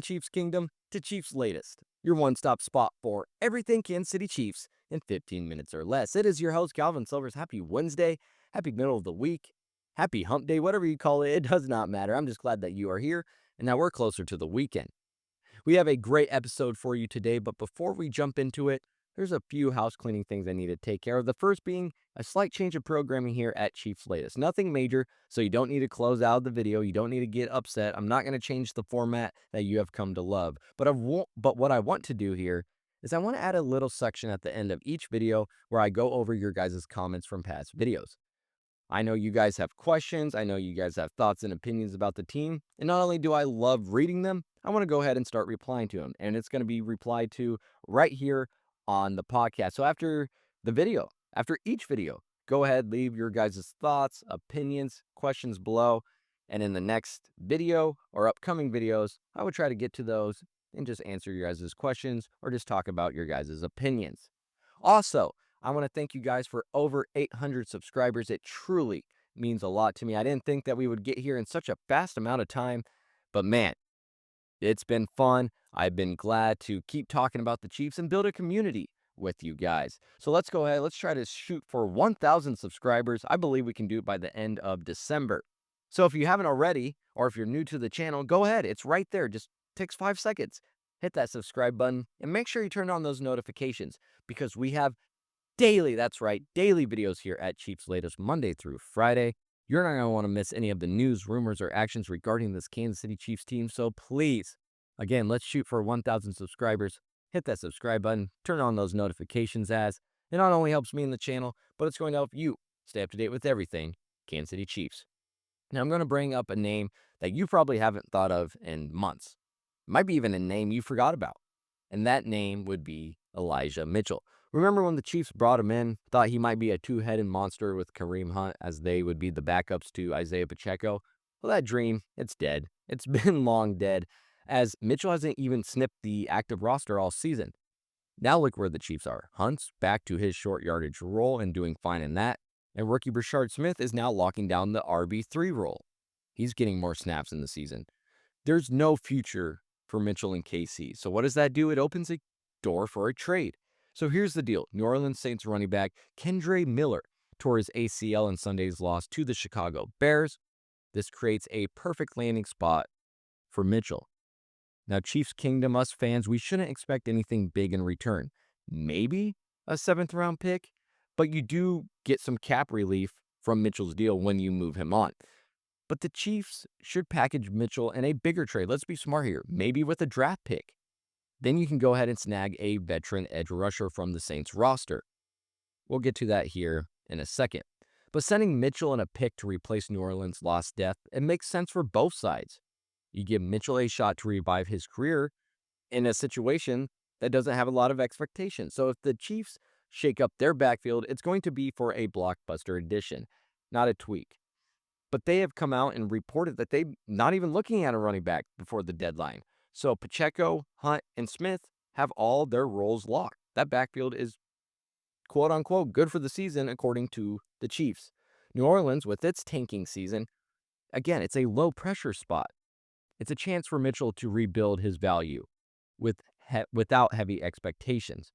Chiefs Kingdom to Cheifs Latest, your one-stop spot for everything Kansas City Chiefs in 15 minutes or less. It is your host, Calvin Silvers. Happy Wednesday, happy middle of the week, happy hump day, whatever you call it. It does not matter. I'm just glad that you are here, and now we're closer to the weekend. We have a great episode for you today, but before we jump into it, there's a few house cleaning things I need to take care of. The first being a slight change of programming here at Cheifs Latest. Nothing major, so you don't need to close out the video. You don't need to get upset. I'm not going to change the format that you have come to love. But what I want to do here is I want to add a little section at the end of each video where I go over your guys' comments from past videos. I know you guys have questions. I know you guys have thoughts and opinions about the team. And not only do I love reading them, I want to go ahead and start replying to them. And it's going to be replied to right here on the podcast. So after each video, go ahead, leave your guys' thoughts, opinions, questions below. And in the next video or upcoming videos, I would try to get to those and just answer your guys' questions or just talk about your guys' opinions. Also, I want to thank you guys for over 800 subscribers. It truly means a lot to me. I didn't think that we would get here in such a fast amount of time, but man, it's been fun. I've been glad to keep talking about the Chiefs and build a community with you guys. So let's go ahead. Let's try to shoot for 1,000 subscribers. I believe we can do it by the end of December. So if you haven't already, or if you're new to the channel, go ahead. It's right there. Just takes 5 seconds. Hit that subscribe button and make sure you turn on those notifications because we have daily, that's right, daily videos here at Cheifs Latest Monday through Friday. You're not going to want to miss any of the news, rumors, or actions regarding this Kansas City Chiefs team. So please, again, let's shoot for 1,000 subscribers. Hit that subscribe button, turn on those notifications as it not only helps me in the channel, but it's going to help you stay up to date with everything Kansas City Chiefs. Now I'm going to bring up a name that you probably haven't thought of in months. It might be even a name you forgot about. And that name would be Elijah Mitchell. Remember when the Chiefs brought him in, thought he might be a two-headed monster with Kareem Hunt as they would be the backups to Isaiah Pacheco? Well, that dream, it's dead. It's been long dead, as Mitchell hasn't even snipped the active roster all season. Now look where the Chiefs are. Hunt's back to his short yardage role and doing fine in that, and rookie Brashard Smith is now locking down the RB3 role. He's getting more snaps in the season. There's no future for Mitchell and KC. So what does that do? It opens a door for a trade. So here's the deal. New Orleans Saints running back Kendre Miller tore his ACL in Sunday's loss to the Chicago Bears. This creates a perfect landing spot for Mitchell. Now, Chiefs Kingdom, us fans, we shouldn't expect anything big in return. Maybe a 7th-round pick, but you do get some cap relief from Mitchell's deal when you move him on. But the Chiefs should package Mitchell in a bigger trade. Let's be smart here. Maybe with a draft pick. Then you can go ahead and snag a veteran edge rusher from the Saints roster. We'll get to that here in a second. But sending Mitchell and a pick to replace New Orleans' lost depth, it makes sense for both sides. You give Mitchell a shot to revive his career in a situation that doesn't have a lot of expectations. So if the Chiefs shake up their backfield, it's going to be for a blockbuster addition, not a tweak. But they have come out and reported that they're not even looking at a running back before the deadline. So Pacheco, Hunt, and Smith have all their roles locked. That backfield is quote-unquote good for the season according to the Chiefs. New Orleans, with its tanking season, again, it's a low-pressure spot. It's a chance for Mitchell to rebuild his value without heavy expectations.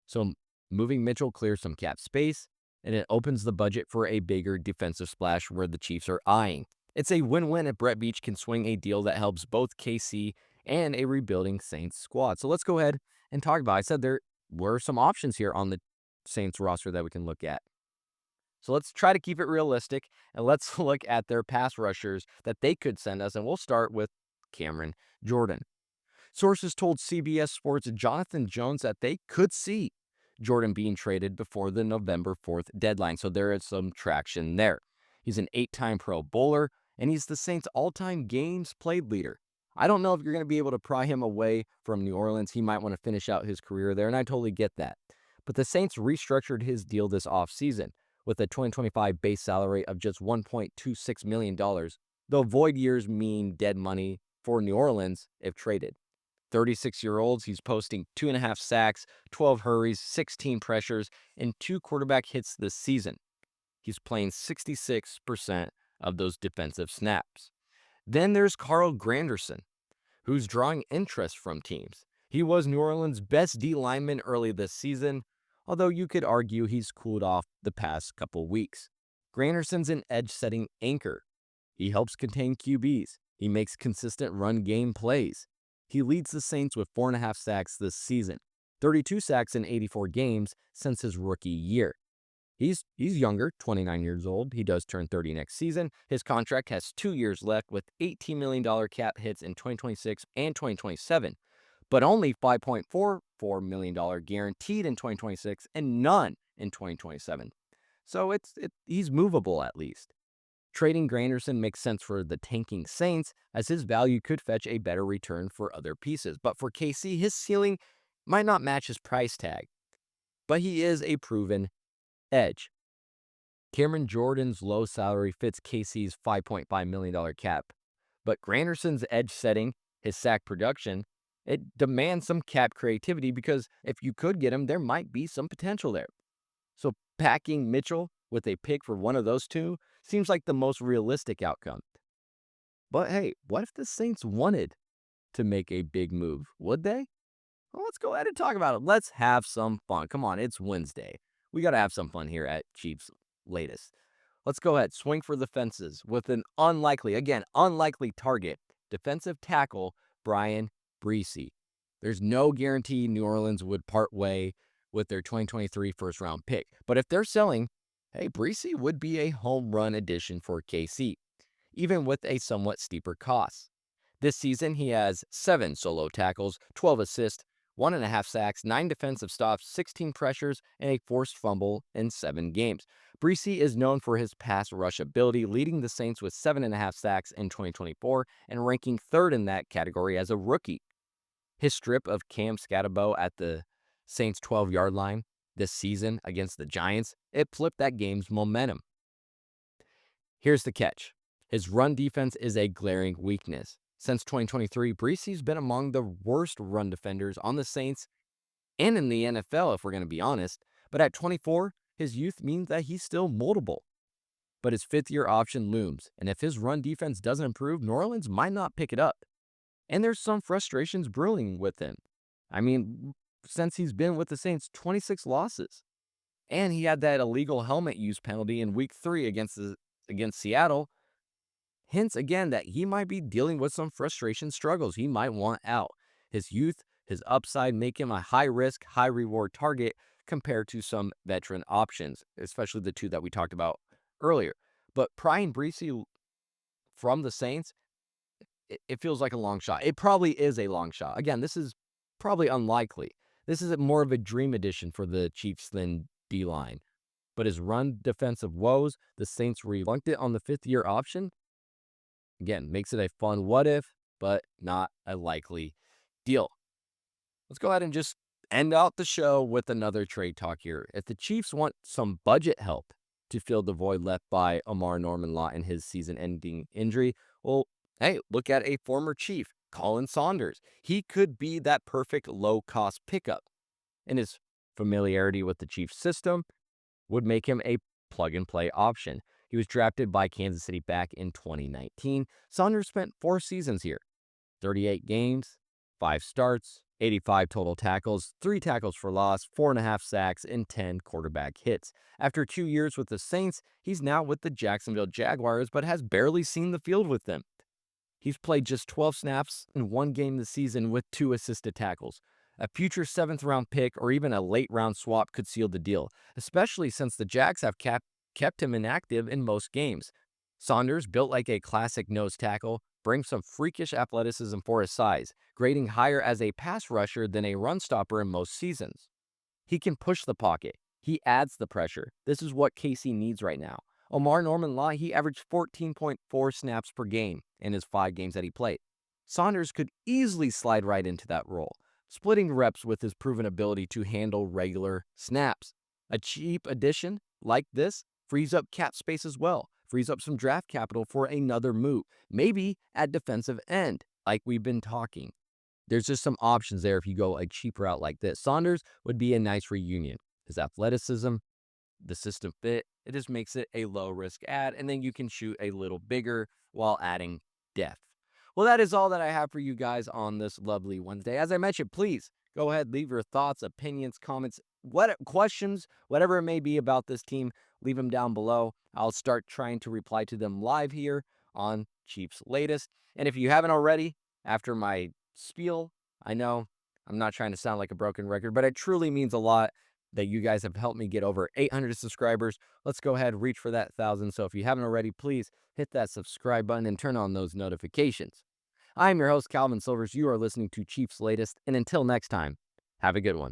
So moving Mitchell clears some cap space, and it opens the budget for a bigger defensive splash where the Chiefs are eyeing. It's a win-win if Brett Beach can swing a deal that helps both KC and a rebuilding Saints squad. So let's go ahead and talk about it. I said there were some options here on the Saints roster that we can look at. So let's try to keep it realistic, and let's look at their pass rushers that they could send us, and we'll start with Cameron Jordan. Sources told CBS Sports' Jonathan Jones that they could see Jordan being traded before the November 4th deadline, so there is some traction there. He's an 8-time Pro Bowler, and he's the Saints' all-time games played leader. I don't know if you're going to be able to pry him away from New Orleans. He might want to finish out his career there, and I totally get that. But the Saints restructured his deal this offseason with a 2025 base salary of just $1.26 million, though void years mean dead money for New Orleans if traded. 36-year-olds, he's posting 2.5 sacks, 12 hurries, 16 pressures, and 2 quarterback hits this season. He's playing 66% of those defensive snaps. Then there's Carl Granderson. who's drawing interest from teams. He was New Orleans' best D lineman early this season, although you could argue he's cooled off the past couple weeks. Granderson's an edge-setting anchor. He helps contain QBs. He makes consistent run game plays. He leads the Saints with 4.5 sacks this season, 32 sacks in 84 games since his rookie year. He's younger, 29 years old. He does turn 30 next season. His contract has 2 years left with $18 million cap hits in 2026 and 2027, but only $5.44 million guaranteed in 2026 and none in 2027. So he's movable at least. Trading Granderson makes sense for the tanking Saints, as his value could fetch a better return for other pieces. But for KC, his ceiling might not match his price tag, but he is a proven edge. Cameron Jordan's low salary fits KC's $5.5 million cap, but Granderson's edge setting, his sack production, it demands some cap creativity because if you could get him, there might be some potential there. So packing Mitchell with a pick for one of those two seems like the most realistic outcome. But hey, what if the Saints wanted to make a big move? Would they? Well, let's go ahead and talk about it. Let's have some fun. Come on, it's Wednesday. We got to have some fun here at Cheifs Latest. Let's go ahead, swing for the fences with an unlikely target, defensive tackle Brian Bresee. There's no guarantee New Orleans would part way with their 2023 first-round pick. But if they're selling, hey, Bresee would be a home run addition for KC, even with a somewhat steeper cost. This season, he has 7 solo tackles, 12 assists, 1.5 sacks, 9 defensive stops, 16 pressures, and a forced fumble in 7 games. Bresee is known for his pass rush ability, leading the Saints with 7.5 sacks in 2024 and ranking 3rd in that category as a rookie. His strip of Cam Scatterbo at the Saints' 12-yard line this season against the Giants, it flipped that game's momentum. Here's the catch. His run defense is a glaring weakness. Since 2023, Bresee's been among the worst run defenders on the Saints and in the NFL, if we're going to be honest. But at 24, his youth means that he's still moldable. But his 5th-year option looms, and if his run defense doesn't improve, New Orleans might not pick it up. And there's some frustrations brewing with him. I mean, since he's been with the Saints, 26 losses. And he had that illegal helmet use penalty in Week 3 against Seattle. Hints again that he might be dealing with some frustration struggles. He might want out. His youth, his upside make him a high-risk, high-reward target compared to some veteran options, especially the two that we talked about earlier. But prying Bresee from the Saints, it feels like a long shot. It probably is a long shot. Again, this is probably unlikely. This is more of a dream edition for the Chiefs than D-line. But his run defensive woes, the Saints reluctant on the 5th-year option, again, makes it a fun what if, but not a likely deal. Let's go ahead and just end out the show with another trade talk here. If the Chiefs want some budget help to fill the void left by Omar Norman-Law and his season-ending injury, well, hey, look at a former Chief, Colin Saunders. He could be that perfect low-cost pickup. And his familiarity with the Chiefs system would make him a plug-and-play option. He was drafted by Kansas City back in 2019. Saunders spent 4 seasons here, 38 games, 5 starts, 85 total tackles, 3 tackles for loss, 4.5 sacks, and 10 quarterback hits. After 2 years with the Saints, he's now with the Jacksonville Jaguars, but has barely seen the field with them. He's played just 12 snaps in 1 game this season with 2 assisted tackles. A future 7th-round pick or even a late-round swap could seal the deal, especially since the Jags have kept him inactive in most games. Saunders, built like a classic nose tackle, brings some freakish athleticism for his size, grading higher as a pass rusher than a run stopper in most seasons. He can push the pocket. He adds the pressure. This is what KC needs right now. Omar Norman-Law, he averaged 14.4 snaps per game in his 5 games that he played. Saunders could easily slide right into that role, splitting reps with his proven ability to handle regular snaps. A cheap addition like this frees up cap space as well, frees up some draft capital for another move, maybe at defensive end, like we've been talking. There's just some options there if you go a cheap route like this. Saunders would be a nice reunion. His athleticism, the system fit, it just makes it a low-risk add, and then you can shoot a little bigger while adding depth. Well, that is all that I have for you guys on this lovely Wednesday. As I mentioned, please go ahead, leave your thoughts, opinions, comments, what questions, whatever it may be about this team, leave them down below. I'll start trying to reply to them live here on Cheifs Latest. And if you haven't already, after my spiel, I know I'm not trying to sound like a broken record, but it truly means a lot that you guys have helped me get over 800 subscribers. Let's go ahead, reach for that 1,000. So if you haven't already, please hit that subscribe button and turn on those notifications. I'm your host, Calvin Silvers. You are listening to Cheifs Latest, and until next time, have a good one.